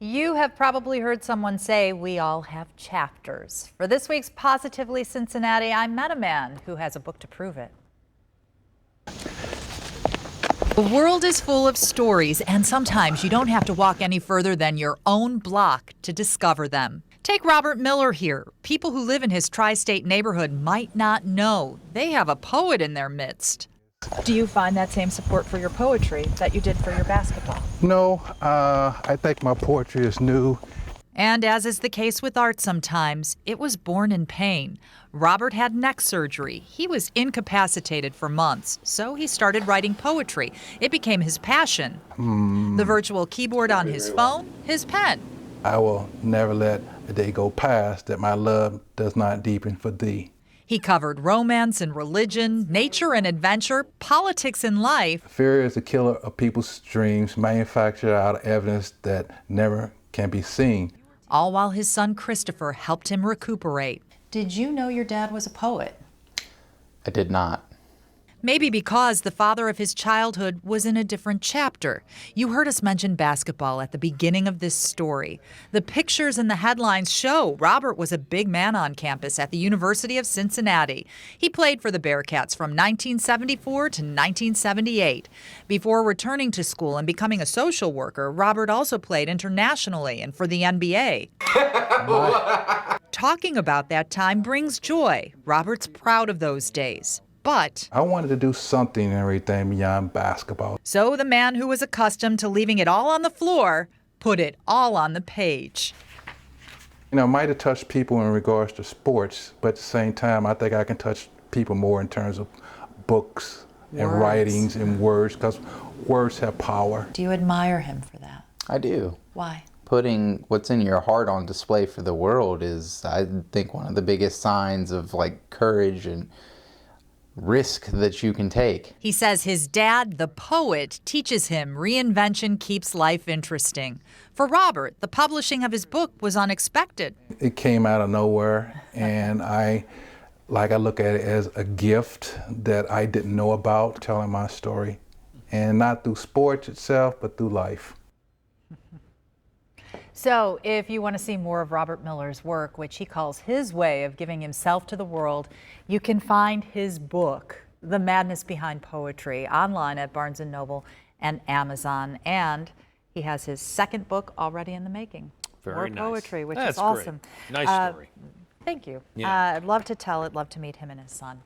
You have probably heard someone say we all have chapters. For this week's Positively Cincinnati, I met a man who has a book to prove it. The world is full of stories, and sometimes you don't have to walk any further than your own block to discover them. Take Robert Miller here. People who live in his tri-state neighborhood might not know they have a poet in their midst. Do you find that same support for your poetry that you did for your basketball? No, I think my poetry is new. And as is the case with art sometimes, it was born in pain. Robert had neck surgery. He was incapacitated for months, so he started writing poetry. It became his passion. The virtual keyboard on his phone, his pen. I will never let a day go past that my love does not deepen for thee. He covered romance and religion, nature and adventure, politics and life. Fear is the killer of people's dreams, manufactured out of evidence that never can be seen. All while his son Christopher helped him recuperate. Did you know your dad was a poet? I did not. Maybe because the father of his childhood was in a different chapter. You heard us mention basketball at the beginning of this story. The pictures and the headlines show Robert was a big man on campus at the University of Cincinnati. He played for the Bearcats from 1974 to 1978. Before returning to school and becoming a social worker, Robert also played internationally and for the NBA. Talking about that time brings joy. Robert's proud of those days. But I wanted to do something and everything beyond basketball. So the man who was accustomed to leaving it all on the floor put it all on the page. You know, I might have touched people in regards to sports, but at the same time, I think I can touch people more in terms of books and writings and words, because words have power. Do you admire him for that? I do. Why? Putting what's in your heart on display for the world is, I think, one of the biggest signs of courage and risk that you can take. He says his dad, the poet, teaches him reinvention keeps life interesting. For Robert, the publishing of his book was unexpected. It came out of nowhere, and I look at it as a gift that I didn't know about, telling my story, and not through sports itself, but through life. So if you want to see more of Robert Miller's work, which he calls his way of giving himself to the world, you can find his book, The Madness Behind Poetry, online at Barnes & Noble and Amazon. And he has his second book already in the making. Very More nice. poetry, which That's is awesome. Great. Nice story. Thank you. Yeah. I'd love to tell it, love to meet him and his son.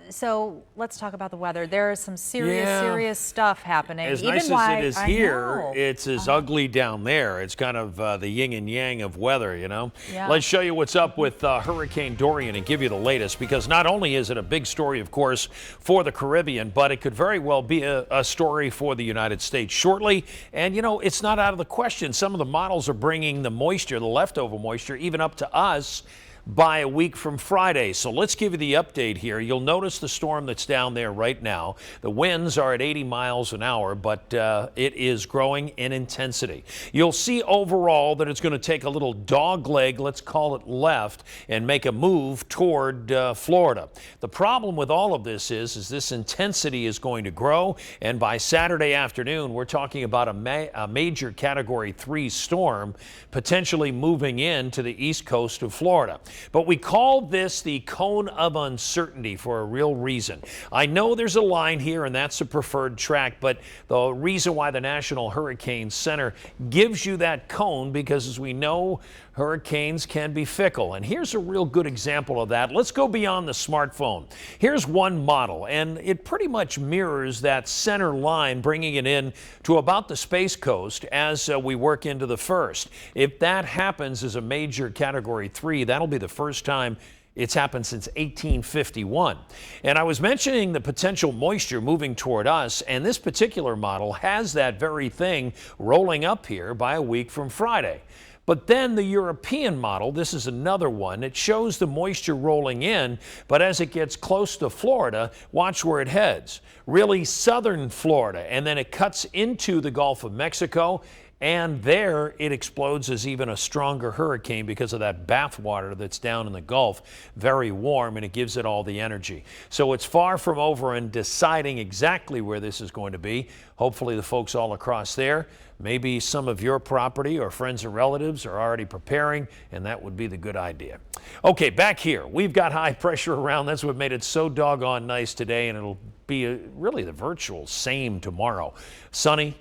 So let's talk about the weather. There is some serious stuff happening. As Even nice why, as it is I here, know. it's as ugly down there. It's kind of the yin and yang of weather, you know? Yeah. Let's show you what's up with Hurricane Dorian and give you the latest, because not only is it a big story, of course, for the Caribbean, but it could very well be a story for the United States shortly. And, you know, it's not out of the question. Some of the models are bringing the moisture, the leftover moisture, even up to us by a week from Friday. So let's give you the update here. You'll notice the storm that's down there right now. The winds are at 80 miles an hour, but it is growing in intensity. You'll see overall that it's going to take a little dog leg, let's call it left, and make a move toward Florida. The problem with all of this is this intensity is going to grow, and by Saturday afternoon, we're talking about a major Category 3 storm potentially moving in to the east coast of Florida. But we call this the cone of uncertainty for a real reason. I know there's a line here, and that's the preferred track, but the reason why the National Hurricane Center gives you that cone, because as we know, hurricanes can be fickle. And here's a real good example of that. Let's go beyond the smartphone. Here's one model, and it pretty much mirrors that center line, bringing it in to about the Space Coast as we work into the first. If that happens as a major Category 3, that'll be the first time it's happened since 1851. And I was mentioning the potential moisture moving toward us, and this particular model has that very thing rolling up here by a week from Friday. But then the European model, this is another one, it shows the moisture rolling in, but as it gets close to Florida, watch where it heads. Really southern Florida, and then it cuts into the Gulf of Mexico And there it explodes as even a stronger hurricane because of that bathwater that's down in the Gulf, very warm, and it gives it all the energy. So it's far from over and deciding exactly where this is going to be. Hopefully the folks all across there, maybe some of your property or friends or relatives are already preparing, and that would be the good idea. Okay, back here, we've got high pressure around. That's what made it so doggone nice today, and it'll be really the virtual same tomorrow. Sunny,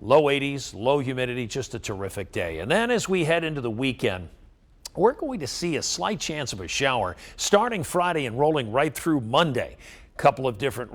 low 80s, low humidity, just a terrific day. And then as we head into the weekend, we're going to see a slight chance of a shower starting Friday and rolling right through Monday. Couple of different